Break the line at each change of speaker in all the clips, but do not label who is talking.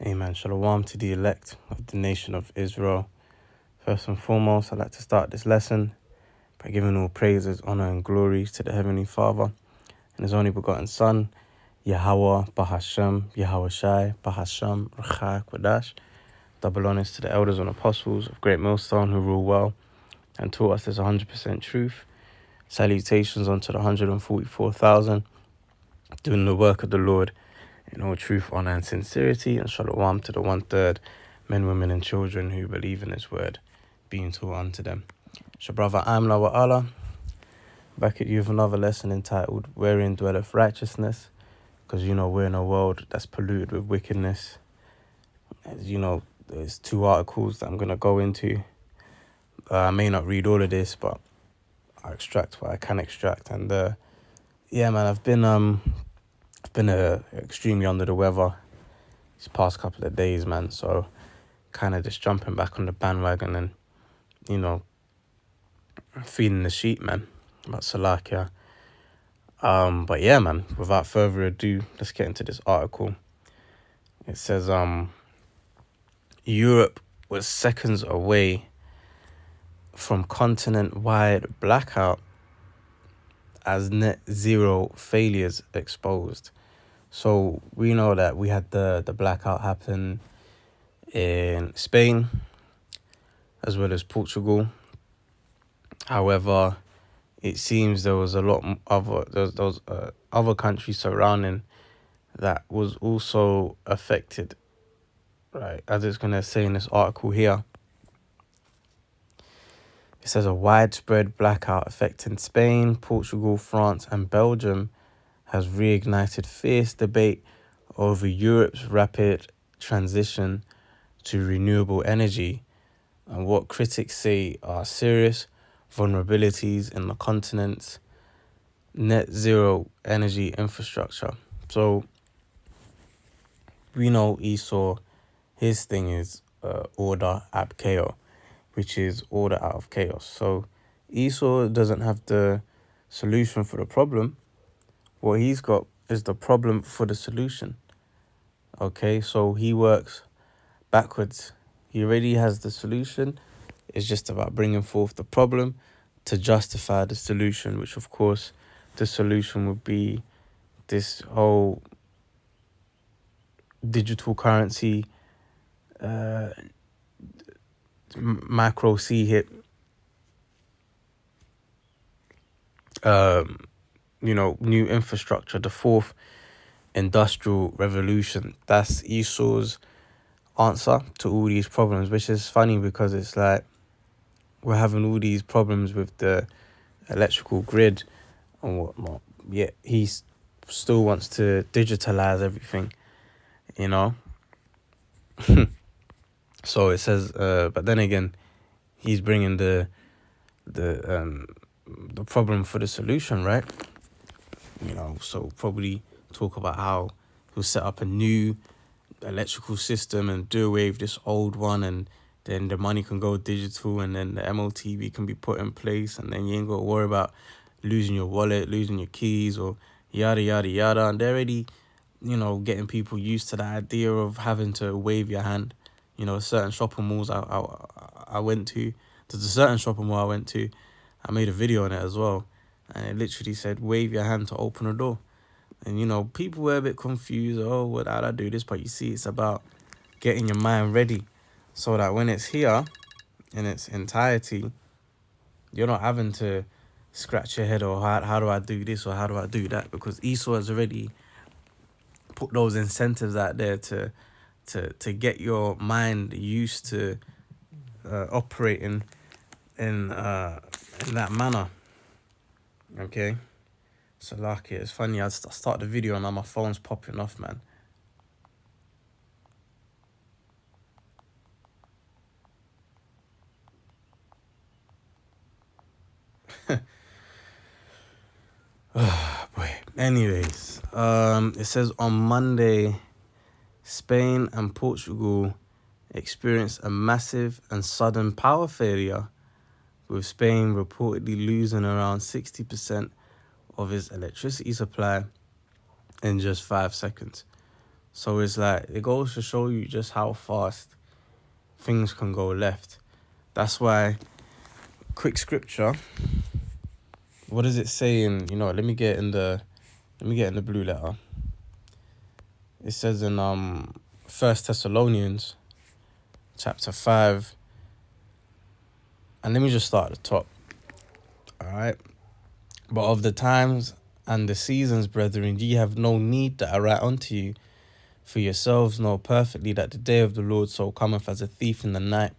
Amen. Shalom to the elect of the nation of Israel. First and foremost, I'd like to start this lesson by giving all praises, honor, and glory to the Heavenly Father and His only begotten Son, Yahweh Bahashem, Yahweh Shai, Bahashem, Rachai Kodash. Double honors to the elders and apostles of Great Millstone who rule well and taught us this 100% truth. Salutations unto the 144,000 doing the work of the Lord in all truth, honor, and sincerity, and shalom to the 1/3 men, women, and children who believe in His word, being taught unto them. So, brother, I'm Lawa Allah, back at you with another lesson entitled Wherein Dwelleth Righteousness, because we're in a world that's polluted with wickedness. As you know, there's 2 articles that I'm going to go into. I may not read all of this, but I'll extract what I can extract. And man, I've been extremely under the weather these past couple of days, man. So kind of just jumping back on the bandwagon and, feeding the sheep, man. About Salakia. But yeah, man, without further ado, let's get into this article. It says, Europe was seconds away from continent-wide blackout as net zero failures exposed. So we know that we had the blackout happen in Spain as well as Portugal. However, it seems there was a lot other countries surrounding that was also affected, right? As it's going to say in this article here, it says a widespread blackout affecting Spain, Portugal, France, and Belgium has reignited fierce debate over Europe's rapid transition to renewable energy and what critics say are serious vulnerabilities in the continent's net zero energy infrastructure. So we know Esau, his thing is order ab chaos, which is order out of chaos. So Esau doesn't have the solution for the problem. What he's got is the problem for the solution. Okay, so he works backwards. He already has the solution. It's just about bringing forth the problem to justify the solution, which of course the solution would be this whole digital currency, macro C hit, new infrastructure, the 4th industrial revolution. That's Esau's answer to all these problems, which is funny because it's like we're having all these problems with the electrical grid and whatnot, yet he still wants to digitalize everything, So it says, but then again, he's bringing the problem for the solution, right? So probably talk about how he'll set up a new electrical system and do away with this old one, and then the money can go digital, and then the MOTV can be put in place, and then you ain't got to worry about losing your wallet, losing your keys, or yada, yada, yada. And they're already, getting people used to the idea of having to wave your hand. Certain shopping malls I went to, there's a certain shopping mall I went to, I made a video on it as well, and it literally said, wave your hand to open a door. And, people were a bit confused. Oh, what how'd I do this? But you see, it's about getting your mind ready so that when it's here in its entirety, you're not having to scratch your head or how do I do this or how do I do that? Because Esau has already put those incentives out there to get your mind used to operating in that manner. Okay? So like it's funny, I start the video and now my phone's popping off, man. Oh, boy. Anyways, it says on Monday, Spain and Portugal experienced a massive and sudden power failure, with Spain reportedly losing around 60% of its electricity supply in just 5 seconds. So it's like, it goes to show you just how fast things can go left. That's why, quick scripture, what does it say in, let me get in the blue letter. It says in First Thessalonians chapter 5, and let me just start at the top. All right. But of the times and the seasons, brethren, ye have no need that I write unto you, for yourselves know perfectly that the day of the Lord so cometh as a thief in the night.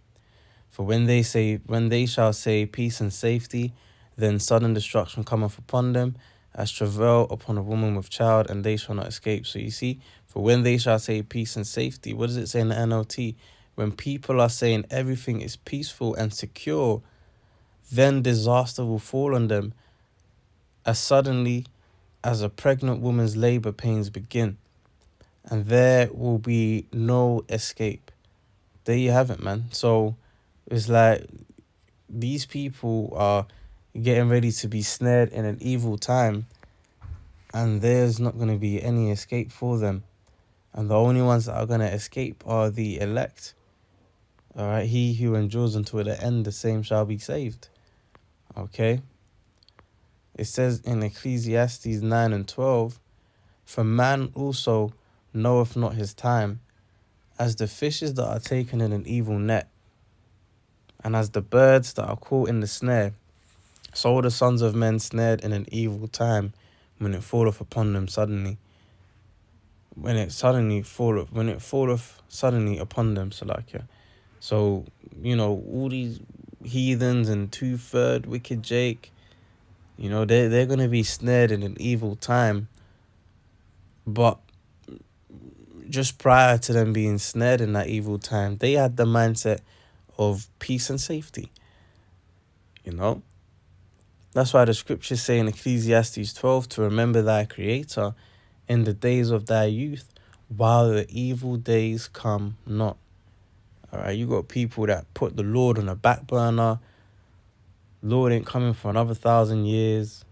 For when they shall say peace and safety, then sudden destruction cometh upon them, as travail upon a woman with child, and they shall not escape. So you see, for when they shall say peace and safety, what does it say in the NLT? When people are saying everything is peaceful and secure, then disaster will fall on them as suddenly as a pregnant woman's labor pains begin, and there will be no escape. There you have it, man. So it's like these people are getting ready to be snared in an evil time, and there's not going to be any escape for them. And the only ones that are going to escape are the elect. All right, he who endures until the end, the same shall be saved. Okay. It says in Ecclesiastes 9 and 12, for man also knoweth not his time, as the fishes that are taken in an evil net, and as the birds that are caught in the snare, so are the sons of men snared in an evil time, when it falleth upon them suddenly. When it falleth suddenly upon them, Salakia. So, all these heathens and 2/3 wicked Jake, they're going to be snared in an evil time. But just prior to them being snared in that evil time, they had the mindset of peace and safety. That's why the scriptures say in Ecclesiastes 12 to remember thy creator in the days of thy youth, while the evil days come not. All right, you got people that put the Lord on a back burner. Lord ain't coming for another 1,000 years.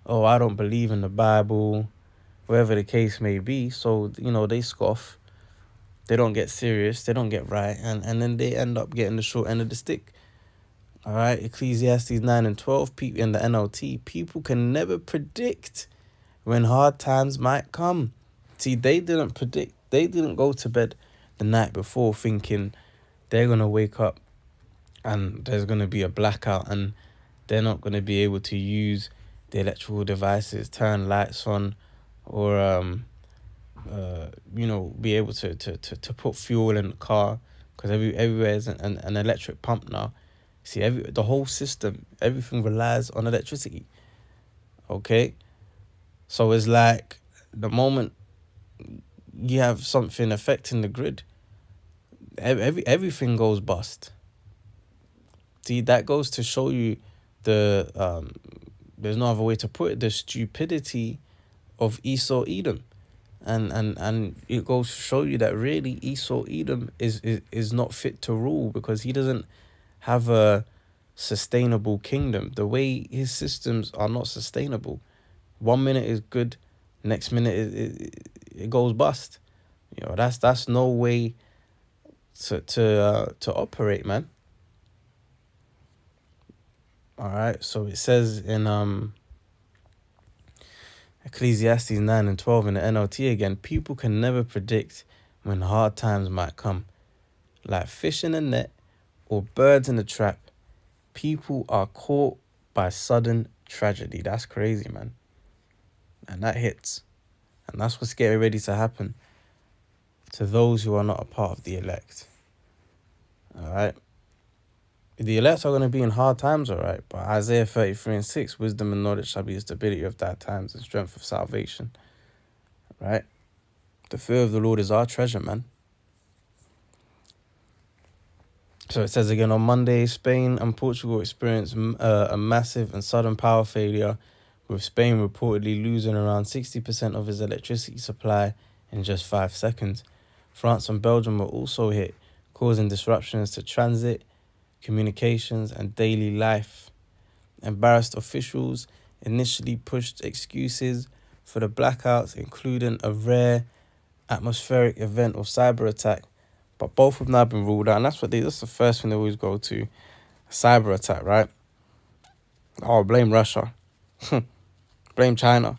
Oh, I don't believe in the Bible, whatever the case may be. So, they scoff. They don't get serious. They don't get right. And then they end up getting the short end of the stick. All right, Ecclesiastes 9 and 12 in the NLT. People can never predict when hard times might come. See, they didn't predict. They didn't go to bed the night before thinking they're going to wake up and there's going to be a blackout and they're not going to be able to use the electrical devices, turn lights on, or be able to put fuel in the car, because everywhere is an electric pump now. See, the whole system, everything relies on electricity. Okay, so it's like the moment you have something affecting the grid, everything goes bust. See, that goes to show you the there's no other way to put it, the stupidity of Esau Edom. And it goes to show you that really Esau Edom is not fit to rule, because he doesn't have a sustainable kingdom. The way his systems are not sustainable. 1 minute is good, next minute it goes bust. That's no way to operate, man. All right, so it says in Ecclesiastes 9 and 12 in the NLT again, people can never predict when hard times might come. Like fish in a net or birds in a trap, people are caught by sudden tragedy. That's crazy, man. And that hits. And that's what's getting ready to happen to those who are not a part of the elect. All right. The elect are going to be in hard times, all right. But Isaiah 33 and 6, wisdom and knowledge shall be the stability of thy times and strength of salvation. Right? The fear of the Lord is our treasure, man. So it says again, on Monday, Spain and Portugal experienced a massive and sudden power failure, with Spain reportedly losing around 60% of its electricity supply in just 5 seconds. France and Belgium were also hit, causing disruptions to transit, communications, and daily life. Embarrassed officials initially pushed excuses for the blackouts, including a rare atmospheric event or cyber attack, but both have now been ruled out. And that's the first thing they always go to, cyber attack, right? Oh, blame Russia, blame China.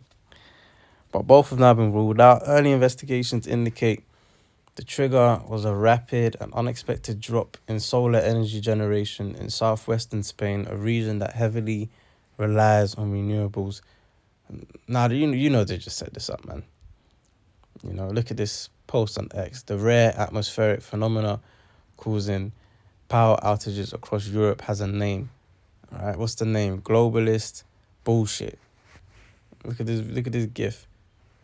But both have now been ruled out. Early investigations indicate the trigger was a rapid and unexpected drop in solar energy generation in southwestern Spain, a region that heavily relies on renewables. Now, you know they just set this up, man. You know, look at this post on X. The rare atmospheric phenomena causing power outages across Europe has a name. All right, what's the name? Globalist bullshit. Look at this. Look at this GIF.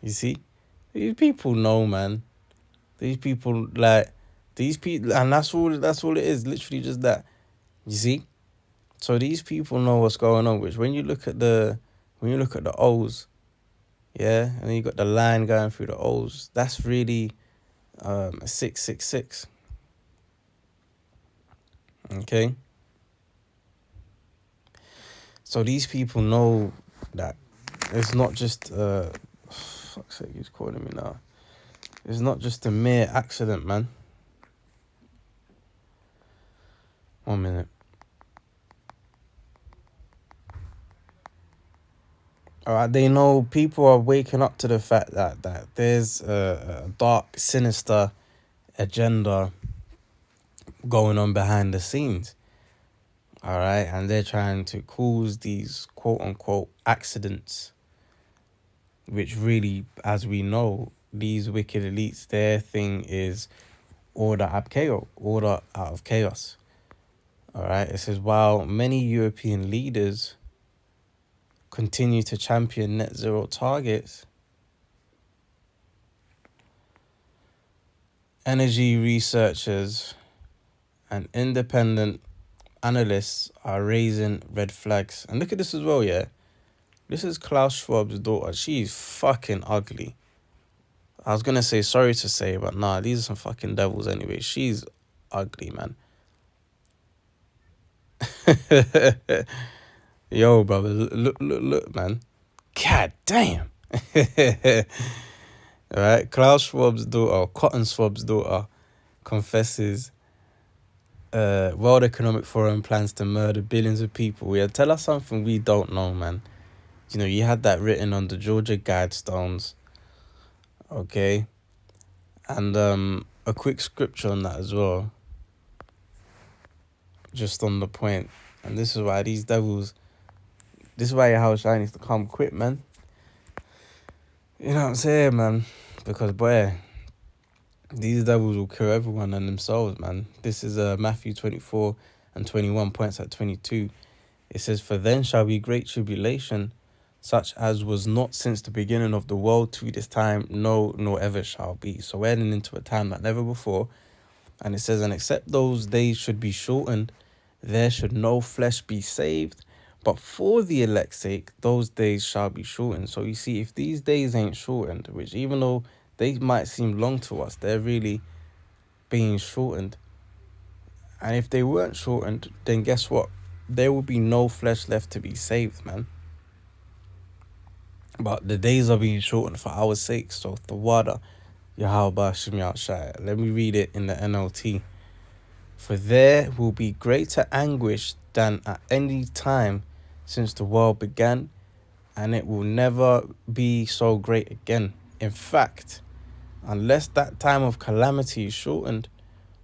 You see, these people know, man. These people these people, and that's all. That's all it is. Literally just that. You see. So these people know what's going on. Which when you look at the O's, yeah, and then you got the line going through the O's. That's really a 666. Okay. So these people know that it's not just fuck's sake, he's calling me now. It's not just a mere accident, man. 1 minute. All right, they know people are waking up to the fact that there's a dark, sinister agenda going on behind the scenes. All right, and they're trying to cause these quote unquote accidents, which really, as we know, these wicked elites, their thing is order out of chaos. All right, it says while many European leaders continue to champion net zero targets, energy researchers and independent analysts are raising red flags. And look at this as well, yeah? This is Klaus Schwab's daughter. She's fucking ugly. I was going to say sorry to say, but nah, these are some fucking devils anyway. She's ugly, man. Yo, brother, look, man. God damn. All right, Klaus Schwab's daughter, Cotton Schwab's daughter, confesses World Economic Forum plans to murder billions of people. Yeah, tell us something we don't know, man. You know, you had that written on the Georgia Guidestones, okay? And a quick scripture on that as well, just on the point. And this is why these devils, this is why your house shine needs to come quick, man. You know what I'm saying, man? Because, boy, these devils will kill everyone and themselves, man. This is Matthew 24 and 21 points at 22. It says, for then shall be great tribulation, such as was not since the beginning of the world to this time, no, nor ever shall be. So we're heading into a time like never before. And it says, and except those days should be shortened, there should no flesh be saved. But for the elect's sake, those days shall be shortened. So you see, if these days ain't shortened, which even though they might seem long to us, they're really being shortened. And if they weren't shortened, then guess what? There will be no flesh left to be saved, man. But the days are being shortened for our sake. So the water, Yahweh Shem Yahshai. Let me read it in the NLT. For there will be greater anguish than at any time since the world began, and it will never be so great again. In fact, unless that time of calamity is shortened,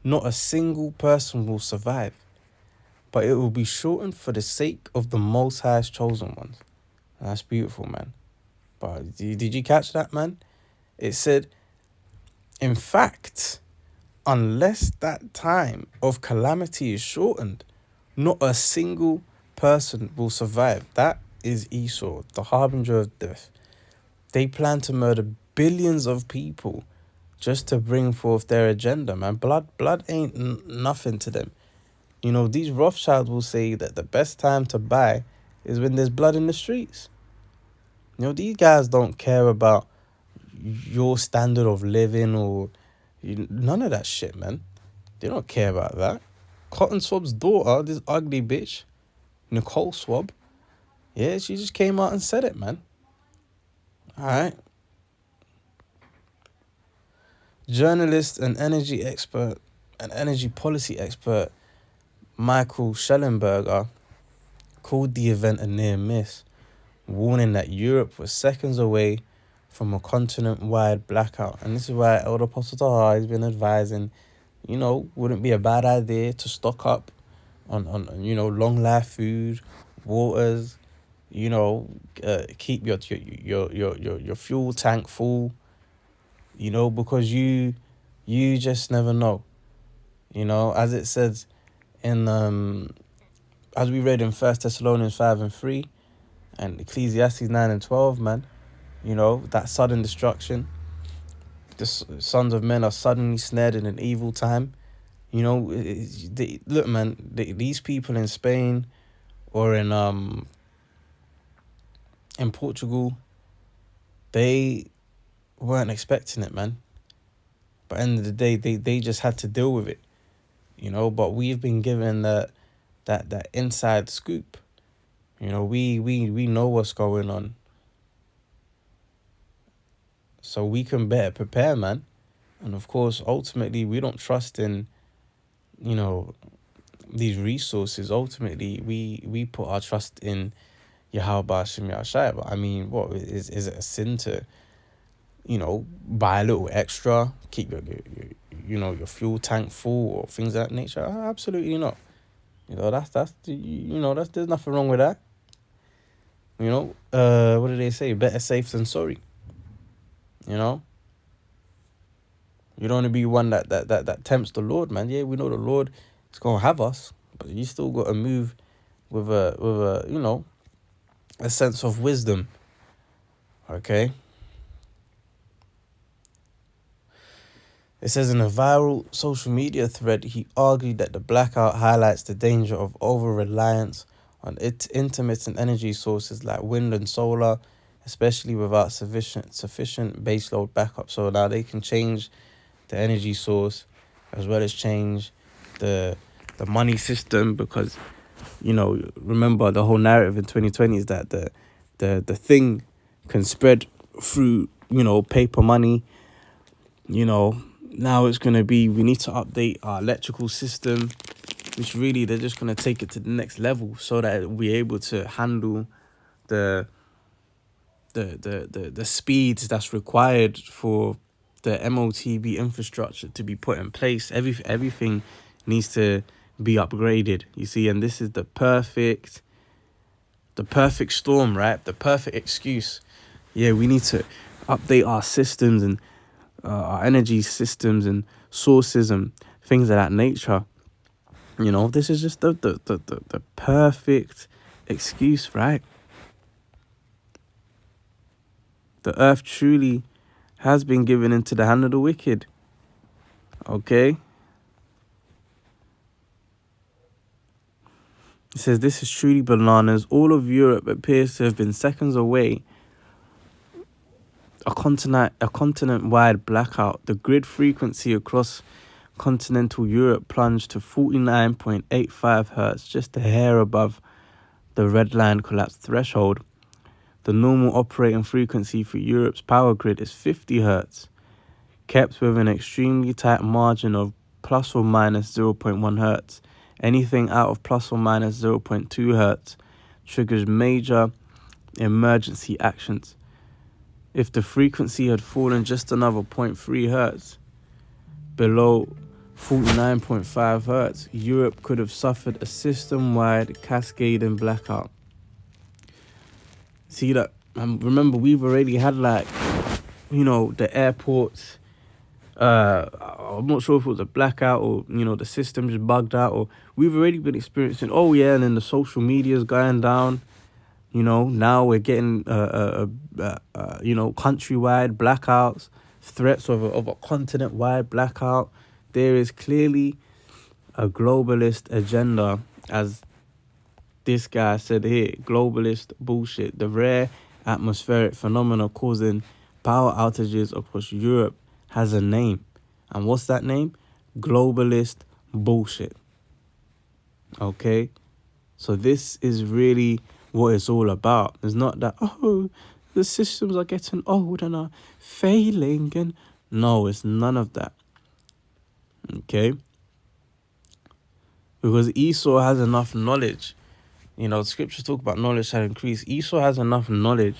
not a single person will survive. But it will be shortened for the sake of the Most High's chosen ones. And that's beautiful, man. But did you catch that, man? It said, in fact, unless that time of calamity is shortened, not a single person will survive. That is Esau, the harbinger of death. They plan to murder billions of people just to bring forth their agenda, man. Blood ain't nothing to them. You know, these Rothschilds will say that the best time to buy is when there's blood in the streets. You know, these guys don't care about your standard of living or none of that shit, man. They don't care about that. Cotton Swab's daughter, this ugly bitch, Nicole Swab, yeah, she just came out and said it, man. All right. Journalist and energy policy expert Michael Schellenberger called the event a near miss, warning that Europe was seconds away from a continent-wide blackout. And this is why Elder Apostle Taha has been advising, wouldn't be a bad idea to stock up on long life food, waters, keep your fuel tank full, because you just never know. As it says in as we read in 1 Thessalonians 5:3 and Ecclesiastes 9:12, man, that sudden destruction. The sons of men are suddenly snared in an evil time. Look, man, these people in Spain or in Portugal, they weren't expecting it, man. But at the end of the day, they just had to deal with it, But we've been given that inside scoop. We know what's going on, so we can better prepare, man. And of course, ultimately, we don't trust in, these resources. Ultimately, we put our trust in Yahweh Hashem Yahshai. But I mean, what is it a sin to, buy a little extra, keep your fuel tank full or things of that nature? Absolutely not. That's there's nothing wrong with that. What do they say? Better safe than sorry. You don't want to be one that tempts the Lord, man. Yeah, we know the Lord is gonna have us, but you still got to move with a sense of wisdom. Okay. It says in a viral social media thread, he argued that the blackout highlights the danger of over-reliance on intermittent energy sources like wind and solar, especially without sufficient baseload backup. So now they can change the energy source as well as change the money system, because remember the whole narrative in 2020 is that the thing can spread through paper money. Now it's going to be, we need to update our electrical system, which really they're just going to take it to the next level so that we're able to handle the speeds that's required for the MOTB infrastructure to be put in place. Everything needs to be upgraded, you see, and this is the perfect storm, right? The perfect excuse. Yeah, we need to update our systems and our energy systems and sources and things of that nature. This is just the perfect excuse, right? The earth truly has been given into the hand of the wicked. Okay? It says this is truly bananas. All of Europe appears to have been seconds away. A continent-wide blackout. The grid frequency across continental Europe plunged to 49.85 hertz, just a hair above the red line collapse threshold. The normal operating frequency for Europe's power grid is 50 hertz, kept with an extremely tight margin of plus or minus 0.1 hertz. Anything out of plus or minus 0.2 hertz triggers major emergency actions. If the frequency had fallen just another 0.3 hertz below 49.5 hertz, Europe could have suffered a system-wide cascading blackout. See that? Remember, we've already had the airports. I'm not sure if it was a blackout or the system just bugged out, or we've already been experiencing. Oh yeah, and then the social media is going down. Now we're getting countrywide blackouts, threats of a continent-wide blackout. There is clearly a globalist agenda, as this guy said here, globalist bullshit. The rare atmospheric phenomena causing power outages across Europe has a name. And what's that name? Globalist bullshit. Okay? So this is really what it's all about. It's not that, the systems are getting old and are failing, and No, it's none of that. Okay? Because Esau has enough knowledge. You know, scriptures talk about knowledge shall increase. Esau has enough knowledge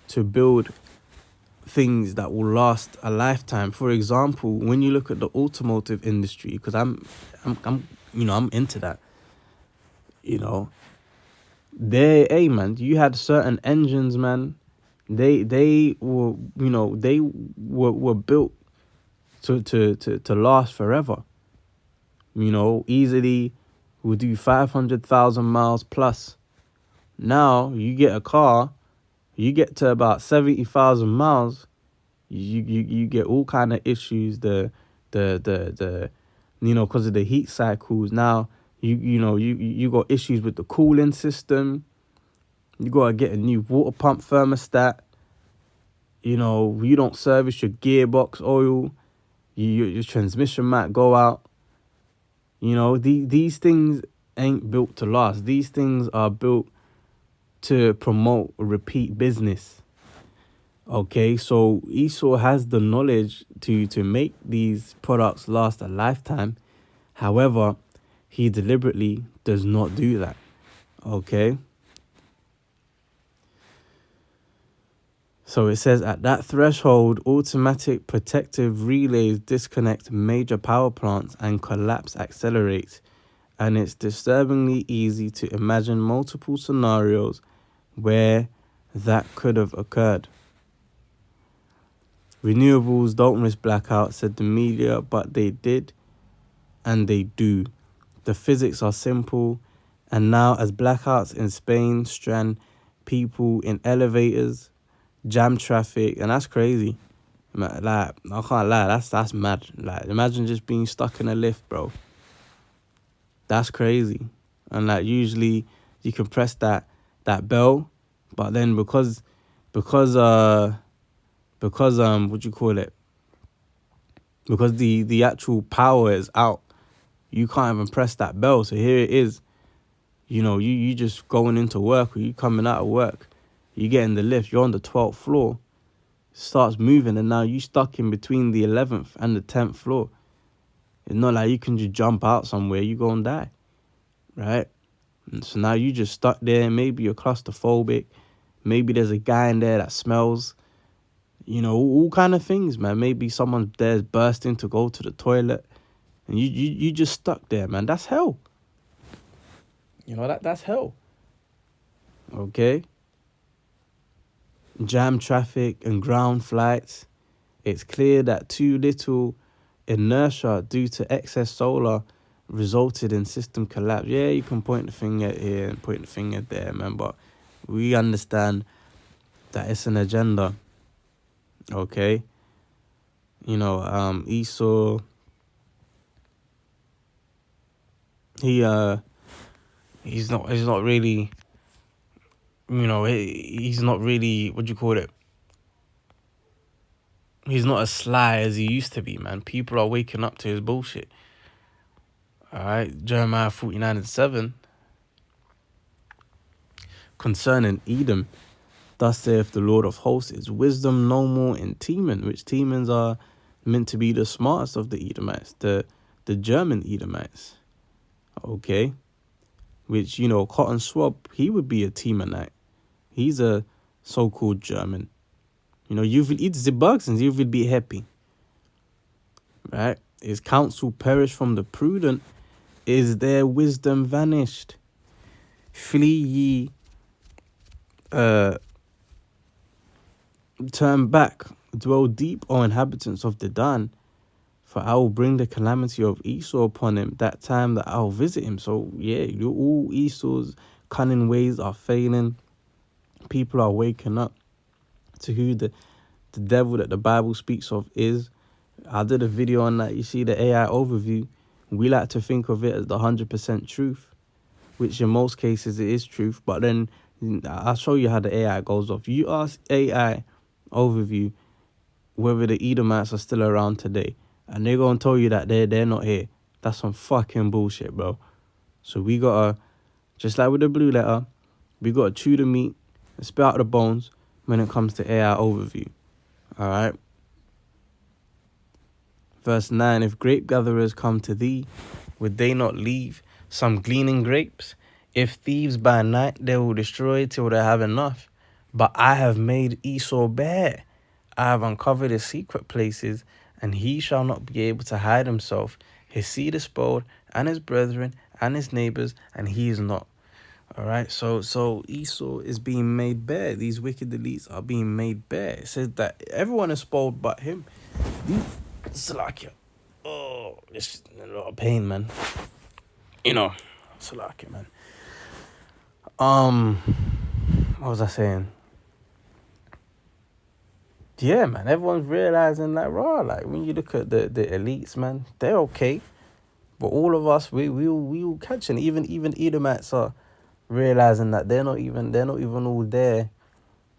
to build things that will last a lifetime. For example, when you look at the automotive industry, because I'm into that. You know, hey man, you had certain engines, man. They were, they were built to last forever. You know, easily will do 500,000 miles plus. Now you get a car, you get to about 70,000 miles, you get all kind of issues. The because of the heat cycles. Now you got issues with the cooling system. You gotta get a new water pump thermostat. You don't service your gearbox oil. Your transmission might go out. These things ain't built to last. These things are built to promote repeat business. Okay, so Esau has the knowledge to make these products last a lifetime. However, he deliberately does not do that. Okay. So it says at that threshold, automatic protective relays disconnect major power plants and collapse accelerates. And it's disturbingly easy to imagine multiple scenarios where that could have occurred. Renewables don't risk blackout, said the media, but they did and they do. The physics are simple, and now as blackouts in Spain strand people in elevators, jam traffic, and that's crazy. Like, I can't lie, that's mad. Like, imagine just being stuck in a lift, bro. That's crazy. And like usually you can press that bell, but then because what you call it? Because the actual power is out, you can't even press that bell. So here it is. You just going into work or you coming out of work. You get in the lift, you're on the 12th floor. It starts moving and now you stuck in between the 11th and the 10th floor. It's not like you can just jump out somewhere, you gonna die. Right? And so now you just stuck there. Maybe you're claustrophobic. Maybe there's a guy in there that smells. All kind of things, man. Maybe someone there's bursting to go to the toilet. And you just stuck there, man. That's hell. That's hell. Okay? Jam traffic and ground flights. It's clear that too little inertia due to excess solar resulted in system collapse. Yeah, you can point the finger here and point the finger there, man. But we understand that it's an agenda. Okay? Esau, he's not really, he's not really, what do you call it? He's not as sly as he used to be, man. People are waking up to his bullshit. All right, Jeremiah 49:7. Concerning Edom, thus saith the Lord of hosts, is wisdom no more in Teman, which Temans are meant to be the smartest of the Edomites, the German Edomites. Okay, which, Cotton Swab, he would be a Temanite. He's a so-called German. You will eat the bugs and you will be happy. Right? Is counsel perished from the prudent? Is their wisdom vanished? Flee ye, turn back, dwell deep, O inhabitants of Dedan, for I will bring the calamity of Esau upon him, that time that I will visit him. So, yeah, all Esau's cunning ways are failing. People are waking up to who the devil that the Bible speaks of is. I did a video on that. You see the AI overview. We like to think of it as the 100% truth, which in most cases it is truth. But then I'll show you how the AI goes off. You ask AI overview whether the Edomites are still around today, and they're going to tell you that they're not here. That's some fucking bullshit, bro. So we got to, just like with the blue letter, we got to chew the meat and spit out the bones when it comes to AI overview. All right? Verse 9, if grape gatherers come to thee, would they not leave some gleaning grapes? If thieves by night, they will destroy till they have enough. But I have made Esau bare. I have uncovered his secret places, and he shall not be able to hide himself. His seed is spoiled, and his brethren, and his neighbors, and he is not. All right, so Esau is being made bare. These wicked elites are being made bare. It says that everyone is spoiled but him. Salakia. Oh, it's a lot of pain, man. You know, Salakia, man. What was I saying? Yeah, man, everyone's realizing that, raw. Like, when you look at the elites, man, they're okay. But all of us, we will catch it. Even Edomites are realizing that they're not even all there,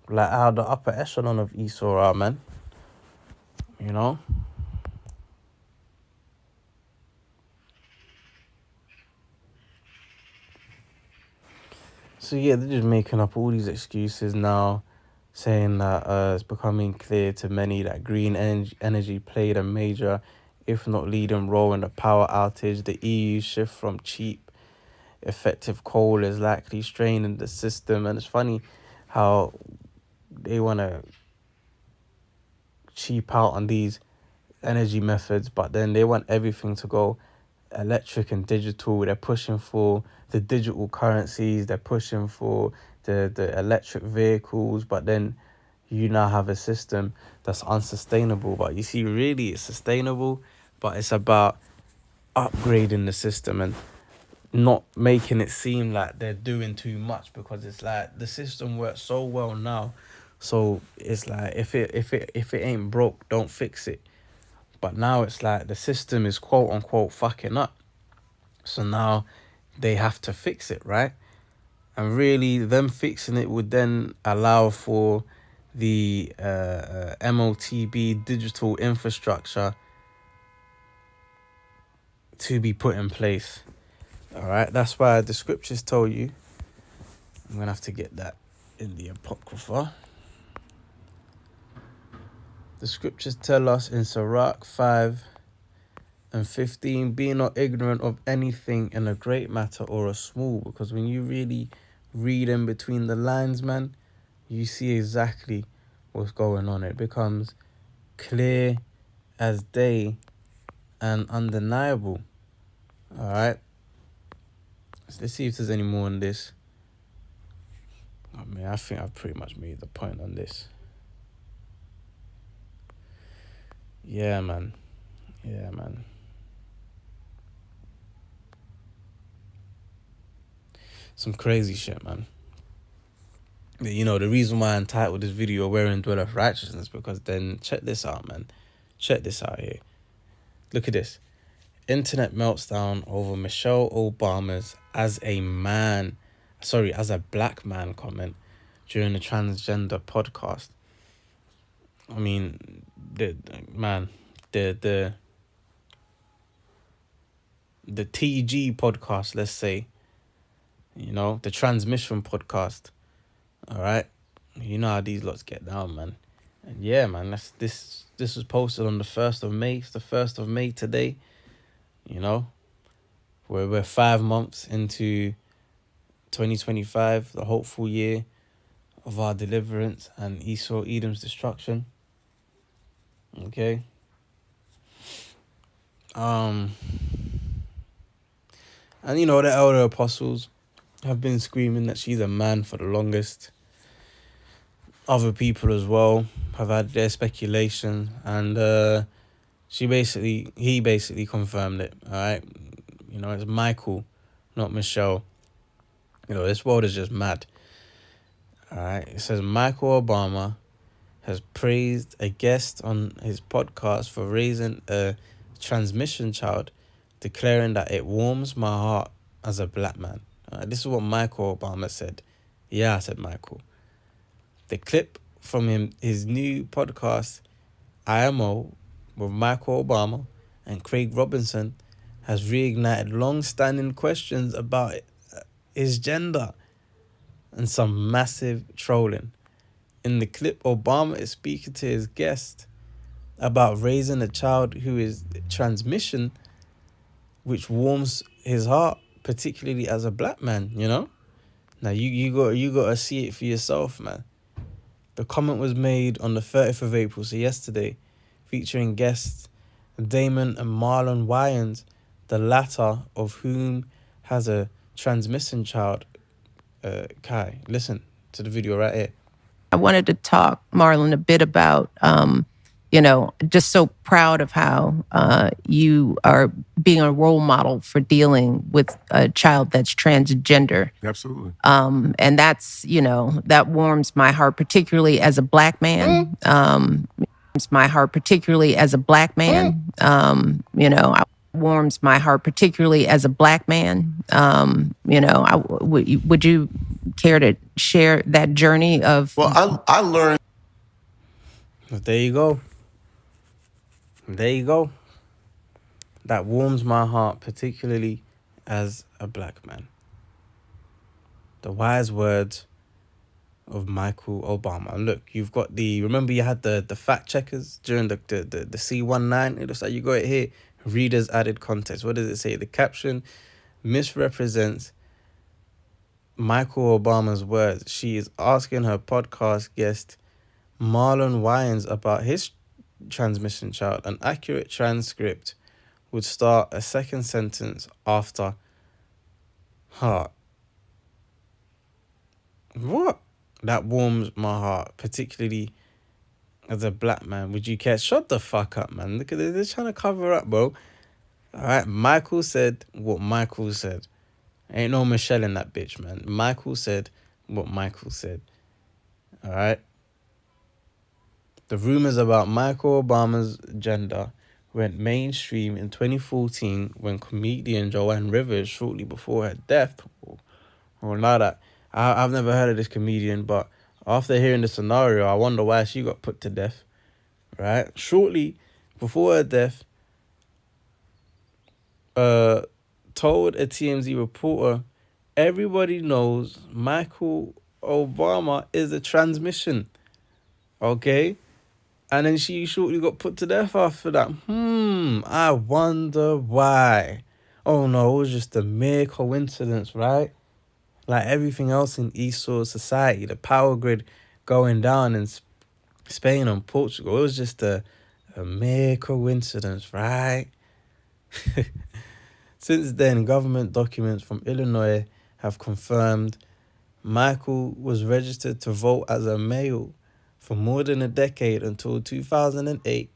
like how the upper echelon of Esau are, man. You know. So yeah, they're just making up all these excuses now, saying that it's becoming clear to many that green energy played a major, if not leading role in the power outage. The EU shift from cheap, effective coal is likely straining the system. And it's funny how they want to cheap out on these energy methods, but then they want everything to go electric and digital. They're pushing for the digital currencies, they're pushing for the electric vehicles, but then you now have a system that's unsustainable. But you see, really it's sustainable, but it's about upgrading the system and not making it seem like they're doing too much, because it's like the system works so well now. So it's like if it ain't broke, don't fix it. But now it's like the system is quote unquote fucking up. So now they have to fix it, right? And really, them fixing it would then allow for the MOTB digital infrastructure to be put in place. All right, that's why the scriptures tell you. I'm going to have to get that in the Apocrypha. The scriptures tell us in Sirach 5:15, be not ignorant of anything in a great matter or a small, because when you really read in between the lines, man, you see exactly what's going on. It becomes clear as day and undeniable. All right. So let's see if there's any more on this. I mean, I think I've pretty much made the point on this. Yeah, man. Yeah, man. Some crazy shit, man. You know, the reason why I entitled this video Wherein Dwelleth Righteousness, because then check this out, man. Check this out here. Look at this. Internet meltdown over Michelle Obama's as a black man comment during the transgender podcast. I mean, the TG podcast, let's say, you know, the transmission podcast. All right, you know how these lots get down, man. And yeah, man, this was posted on the 1st of May. It's the 1st of May today. You know, we're 5 months into 2025, the hopeful year of our deliverance and Edom's destruction. Okay. And you know, the elder apostles have been screaming that she's a man for the longest. Other people as well have had their speculation, and he basically confirmed it. All right, you know, it's Michael, not Michelle. You know, this world is just mad. All right, it says Michael Obama has praised a guest on his podcast for raising a transmission child, declaring that it warms my heart as a black man. This is what Michael Obama said. Yeah, I said Michael. The clip from his new podcast, IMO, with Michael Obama and Craig Robinson, has reignited long-standing questions about his gender and some massive trolling. In the clip, Obama is speaking to his guest about raising a child who is transmission, which warms his heart, particularly as a black man, you know? Now you gotta see it for yourself, man. The comment was made on the 30th of April, so yesterday, featuring guests Damon and Marlon Wayans, the latter of whom has a transmission child. Kai, listen to the video right here.
I wanted to talk, Marlon, a bit about, just so proud of how you are being a role model for dealing with a child that's transgender.
Absolutely.
And that's, that warms my heart, particularly as a black man. Warms my heart, particularly as a black man. Warms my heart, particularly as a black man. Would you care to share that journey of?
Well, I learned.
There you go. There you go. That warms my heart, particularly as a black man. The wise words of Michael Obama. And look, you've got remember you had the fact checkers during the C19? It looks like you got it here. Readers added context. What does it say? The caption misrepresents Michael Obama's words. She is asking her podcast guest Marlon Wayans about his transmission child. An accurate transcript would start a second sentence after heart. What? That warms my heart, particularly as a black man. Would you care? Shut the fuck up, man. Look at this. They're trying to cover up, bro. All right. Michael said what Michael said. Ain't no Michelle in that bitch, man. Michael said what Michael said. All right. The rumors about Michael Obama's gender went mainstream in 2014 when comedian Joanne Rivers, shortly before her death, or not that. I've never heard of this comedian, but after hearing the scenario, I wonder why she got put to death, right? Shortly before her death, told a TMZ reporter, everybody knows Michael Obama is a transmission, okay? And then she shortly got put to death after that. I wonder why. Oh no, it was just a mere coincidence, right? Like everything else in Esau society, the power grid going down in Spain and Portugal, it was just a mere coincidence, right? Since then, government documents from Illinois have confirmed Michael was registered to vote as a male for more than a decade until 2008,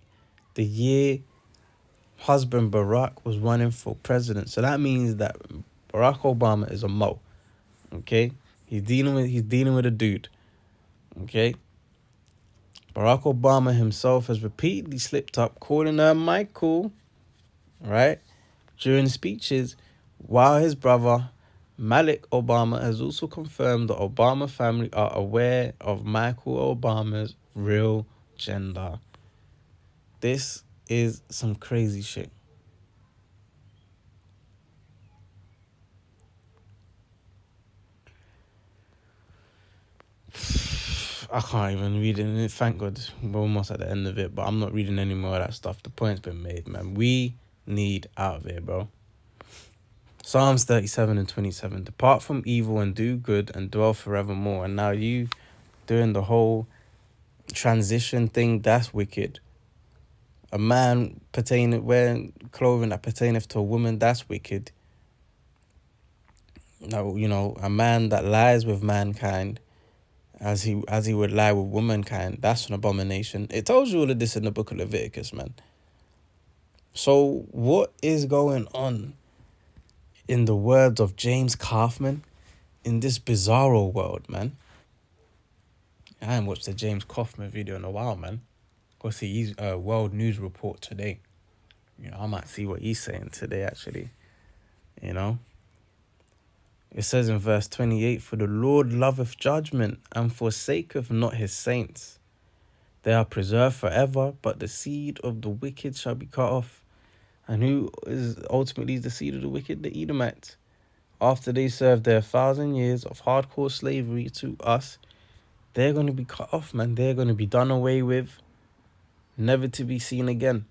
the year husband Barack was running for president. So that means that Barack Obama is a mo. Okay, he's dealing with a dude. Okay, Barack Obama himself has repeatedly slipped up, calling her Michael, right, during speeches, while his brother Malik Obama has also confirmed the Obama family are aware of Michael Obama's real gender. This is some crazy shit. I can't even read it. Thank God we're almost at the end of it, but I'm not reading any more of that stuff. The point's been made, man. We need out of here, bro. Psalms 37 and 27. Depart from evil and do good and dwell forevermore. And now you doing the whole transition thing, that's wicked. A man wearing clothing that pertaineth to a woman, that's wicked. Now, a man that lies with mankind as he would lie with womankind, that's an abomination. It tells you all of this in the book of Leviticus, man. So what is going on, in the words of James Kaufman, in this bizarro world, man? I haven't watched the James Kaufman video in a while, man. Go see his World News Report today. I might see what he's saying today, actually. It says in verse 28, for the Lord loveth judgment, and forsaketh not his saints. They are preserved forever, but the seed of the wicked shall be cut off. And who is ultimately the seed of the wicked? The Edomites. After they serve their 1,000 years of hardcore slavery to us, they're going to be cut off, man. They're going to be done away with. never to be seen again.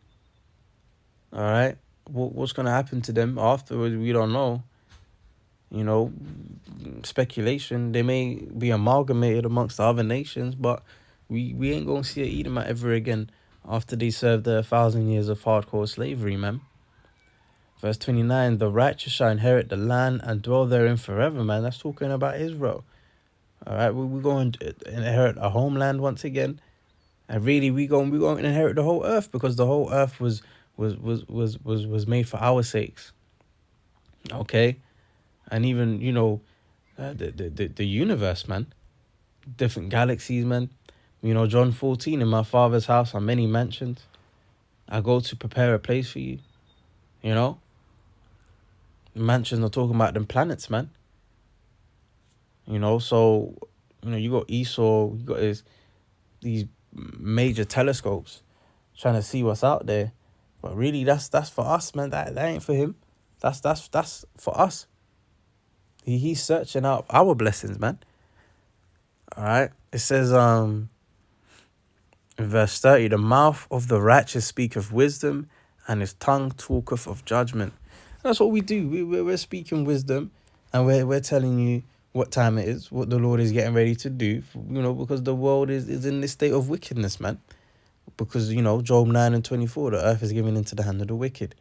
All right, what's gonna happen to them afterwards? We don't know. You know, speculation. They may be amalgamated amongst the other nations, but we ain't gonna see an Edomite ever again after they served their 1,000 years of hardcore slavery, man. Verse 29, the righteous shall inherit the land and dwell therein forever, man. That's talking about Israel. All right, we're going to inherit a homeland once again. And really, we're going to inherit the whole earth, because the whole earth was made for our sakes. Okay? And even, the universe, man. Different galaxies, man. John 14, in my Father's house are many mansions. I go to prepare a place for you. You know? Mansions are talking about them planets, man. So, you got Esau, you got these major telescopes trying to see what's out there. But really, that's for us, man. That ain't for him. That's for us. He's searching out our blessings, man. All right. It says, in verse 30, the mouth of the righteous speaketh wisdom, and his tongue talketh of judgment. That's what we do. We're speaking wisdom, and we're telling you what time it is, what the Lord is getting ready to do, because the world is in this state of wickedness, man. Because, Job 9 and 24, the earth is given into the hand of the wicked.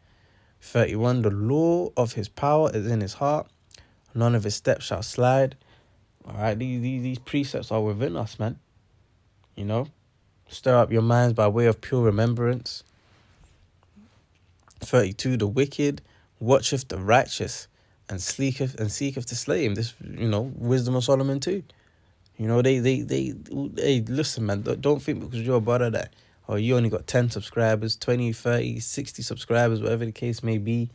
31, the law of his power is in his heart. None of his steps shall slide. All right, these precepts are within us, man. Stir up your minds by way of pure remembrance. 32, the wicked watcheth the righteous and seeketh to slay him. This, wisdom of Solomon too. Hey, listen, man, don't think because you're a brother that, or you only got 10 subscribers, 20, 30, 60 subscribers, whatever the case may be,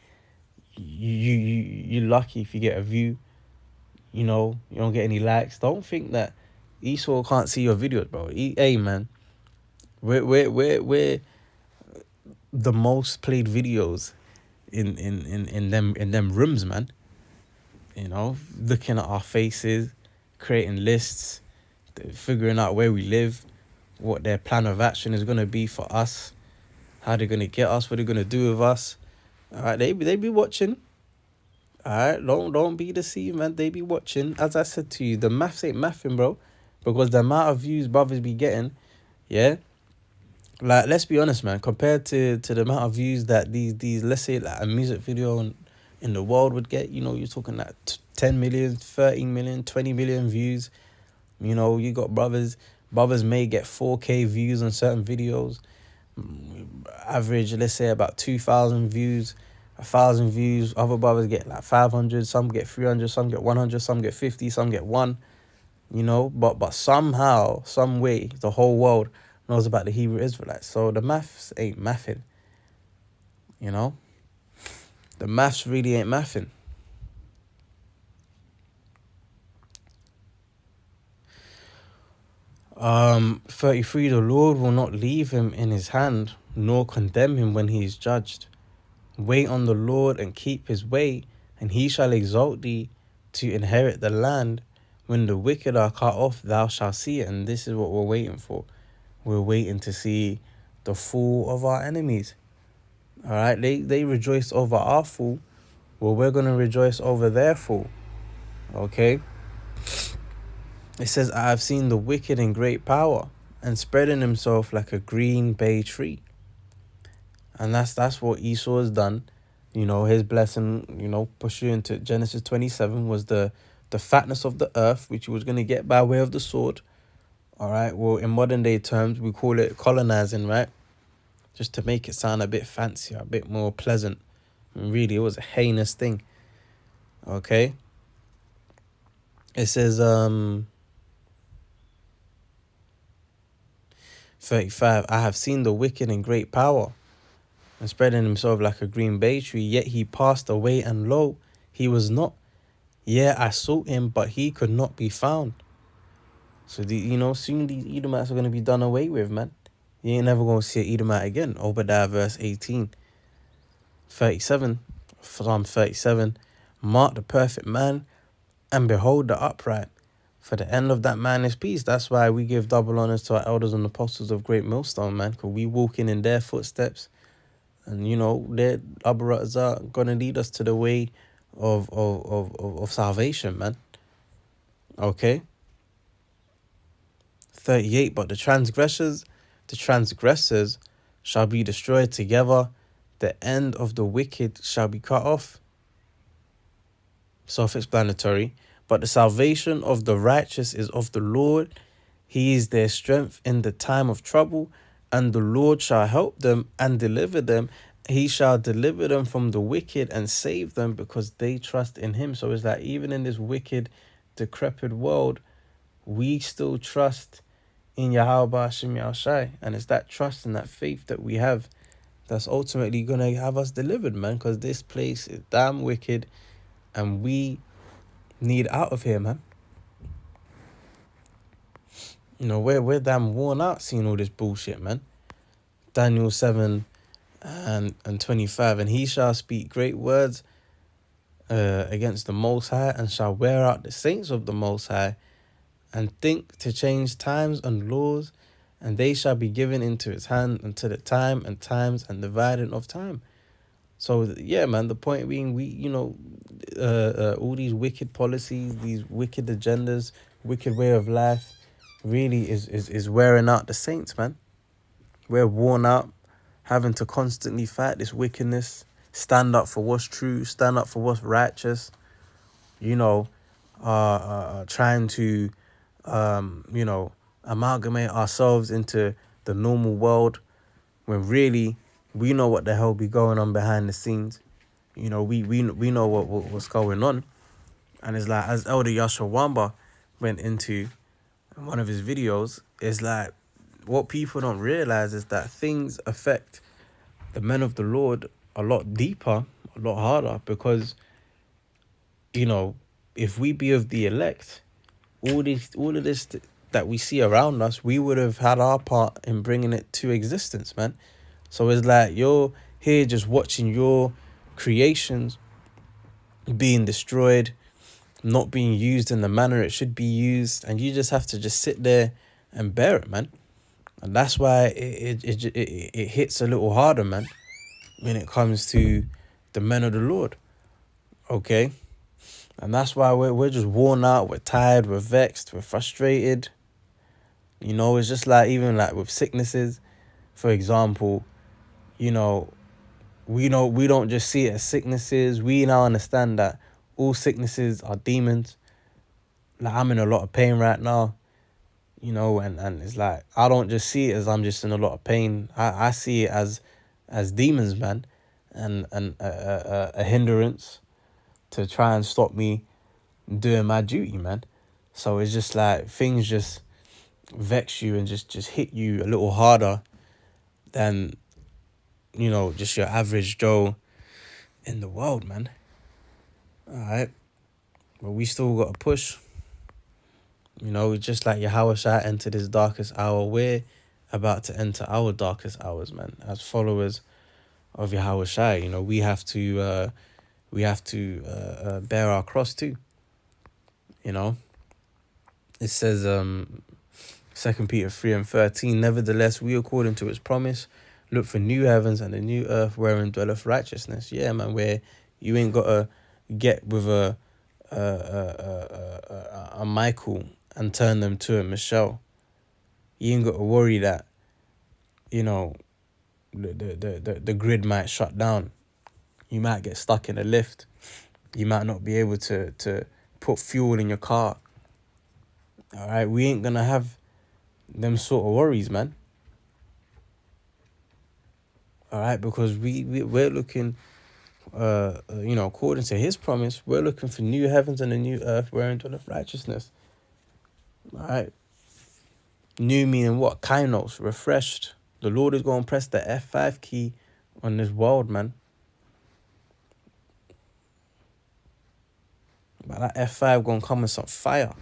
you're lucky if you get a view. You don't get any likes. Don't think that Esau can't see your videos, bro. Hey, man, we're the most played videos in them rooms, man. Looking at our faces, creating lists, figuring out where we live, what their plan of action is going to be for us, how they're going to get us, what they're going to do with us. All right, they be watching. All right, don't be deceived, man. They be watching. As I said to you, the maths ain't mathing, bro, because the amount of views brothers be getting, yeah. Like, let's be honest, man. Compared to the amount of views that these let's say like a music video in the world would get, you're talking like 10 million, 13 million, 20 million views. You got brothers may get 4K views on certain videos. Average, let's say about 2,000 views, 1,000 views. Other brothers get like 500, some get 300, some get 100, some get 50, some get 1. But somehow, some way, the whole world knows about the Hebrew Israelites. So the maths ain't mathing. The maths really ain't mathing. 33, the Lord will not leave him in his hand, nor condemn him when he is judged. Wait on the Lord and keep his way, and he shall exalt thee to inherit the land. When the wicked are cut off, thou shalt see it. And this is what we're waiting for. We're waiting to see the fall of our enemies. All right, they rejoiced over our fall. Well, we're going to rejoice over their fall. Okay? It says, I have seen the wicked in great power and spreading himself like a green bay tree. And that's what Esau has done. His blessing, pursuant to Genesis 27, was the fatness of the earth, which he was going to get by way of the sword. All right. Well, in modern day terms, we call it colonizing, right? Just to make it sound a bit fancier, a bit more pleasant. Really, it was a heinous thing. Okay. It says, 35, I have seen the wicked in great power and spreading himself like a green bay tree, yet he passed away, and lo, he was not. Yeah, I sought him, but he could not be found. So, soon these Edomites are going to be done away with, man. You ain't never going to see an Edomite again. Obadiah verse 18. 37, Psalm 37, mark the perfect man, and behold the upright. For the end of that man is peace. That's why we give double honors to our elders and apostles of Great Millstone, man, because we walking in their footsteps. And, you know, their Abaras are going to lead us to the way of salvation, man. Okay? 38, but the transgressors shall be destroyed together. The end of the wicked shall be cut off. Self-explanatory. But the salvation of the righteous is of the Lord. He is their strength in the time of trouble, and the Lord shall help them and deliver them. He shall deliver them from the wicked and save them because they trust in him. So it's like even in this wicked, decrepit world, we still trust in Yahweh Hashem Yahushai. And it's that trust and that faith that we have that's ultimately going to have us delivered, man, because this place is damn wicked and we need out of here, man. You know, we're damn worn out seeing all this bullshit, man. Daniel 7 and 25, and he shall speak great words against the Most High, and shall wear out the saints of the Most High, and think to change times and laws, and they shall be given into his hand until the time and times and dividing of time. So yeah, man, the point being, we, you know, all these wicked policies, these wicked agendas, wicked way of life really is wearing out the saints, man. We're worn out, having to constantly fight this wickedness, stand up for what's true, stand up for what's righteous, you know, trying to, you know, amalgamate ourselves into the normal world when really we know what the hell be going on behind the scenes. You know, we know what's going on. And it's like, as Elder Yashua Wamba went into in one of his videos, it's like, what people don't realize is that things affect the men of the Lord a lot deeper, a lot harder, because, you know, if we be of the elect, all of this that we see around us, we would have had our part in bringing it to existence, man. So it's like you're here just watching your creations being destroyed, not being used in the manner it should be used, and you just have to just sit there and bear it, man. And that's why it hits a little harder, man, when it comes to the men of the Lord. Okay? And that's why we're just worn out, we're tired, we're vexed, we're frustrated. You know, it's just like, even like with sicknesses, for example, you know, we don't just see it as sicknesses. We now understand that all sicknesses are demons. Like, I'm in a lot of pain right now, you know, and it's like, I don't just see it as I'm just in a lot of pain. I see it as demons, man, and a hindrance to try and stop me doing my duty, man. So it's just like things just vex you and just hit you a little harder than, you know, just your average Joe in the world, man. All right, but we still got to push. You know, just like Yahushua entered his darkest hour, we're about to enter our darkest hours, man. As followers of Yahushua, you know, we have to bear our cross too. You know, it says 2 Peter 3:13. Nevertheless, we, according to its promise, look for new heavens and a new earth wherein dwelleth righteousness. Yeah, man, where you ain't gotta get with a Michael and turn them to a Michelle. You ain't gotta worry that, you know, the grid might shut down. You might get stuck in a lift. You might not be able to put fuel in your car. All right, we ain't gonna have them sort of worries, man. All right, because we're looking, you know, according to his promise, we're looking for new heavens and a new earth wherein dwelleth righteousness. All right. New meaning what? Kainos, refreshed. The Lord is going to press the F5 key on this world, man. But that F5 going to come with some fire,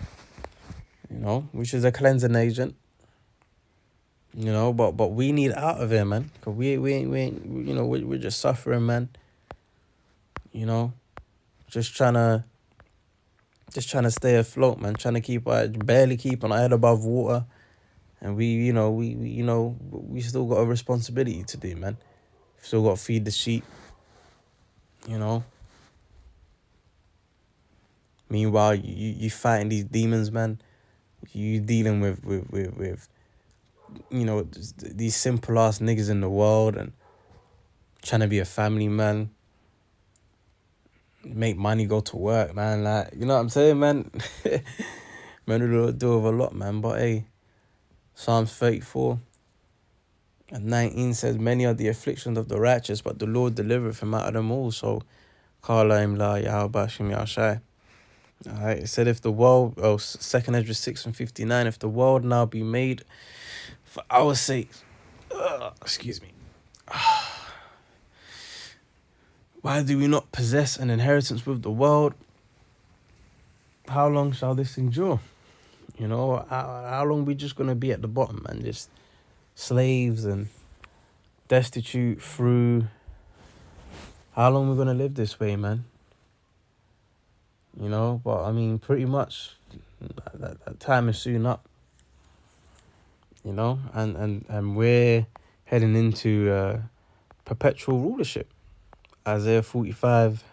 you know, which is a cleansing agent. You know, but we need out of here, man. Because we ain't, you know, we're just suffering, man. You know, just trying to Just trying to stay afloat, man. Trying to barely keep our head above water. And we still got a responsibility to do, man. Still got to feed the sheep, you know. Meanwhile, you fighting these demons, man. You dealing with these simple ass niggas in the world and trying to be a family man, make money, go to work, man. Like, you know what I'm saying, man? Man, we do with a lot, man. But hey, Psalms 34 and 19 says, many are the afflictions of the righteous, but the Lord delivereth him out of them all. So, Kala la Yahweh Shem Yahshai. Alright, it said, if the world, 2nd Ezra 6 and 59, if the world now be made for our sake, excuse me, why do we not possess an inheritance with the world? How long shall this endure? You know, how long we just gonna be at the bottom, man? Just slaves and destitute through. How long we gonna live this way, man? You know, but I mean, pretty much that time is soon up. You know, and we're heading into perpetual rulership. Isaiah 45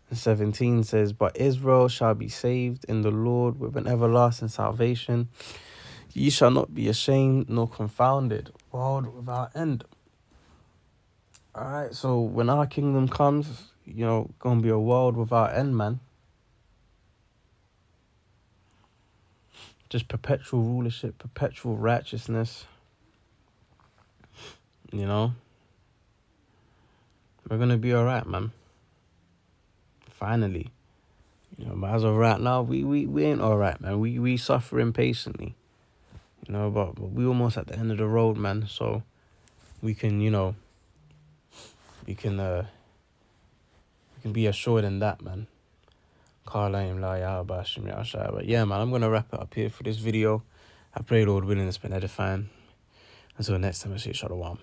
and 17 says, but Israel shall be saved in the Lord with an everlasting salvation. Ye shall not be ashamed nor confounded, world without end. All right, so when our kingdom comes, you know, gonna be a world without end, man. Just perpetual rulership, perpetual righteousness. You know, we're gonna be all right, man. Finally, you know, but as of right now, we ain't all right, man. We suffering patiently, you know, but we almost at the end of the road, man. So we can, you know, we can be assured in that, man. But yeah, man, I'm gonna wrap it up here for this video. I pray, Lord willing, it's been edifying. Until next time, I say shalom.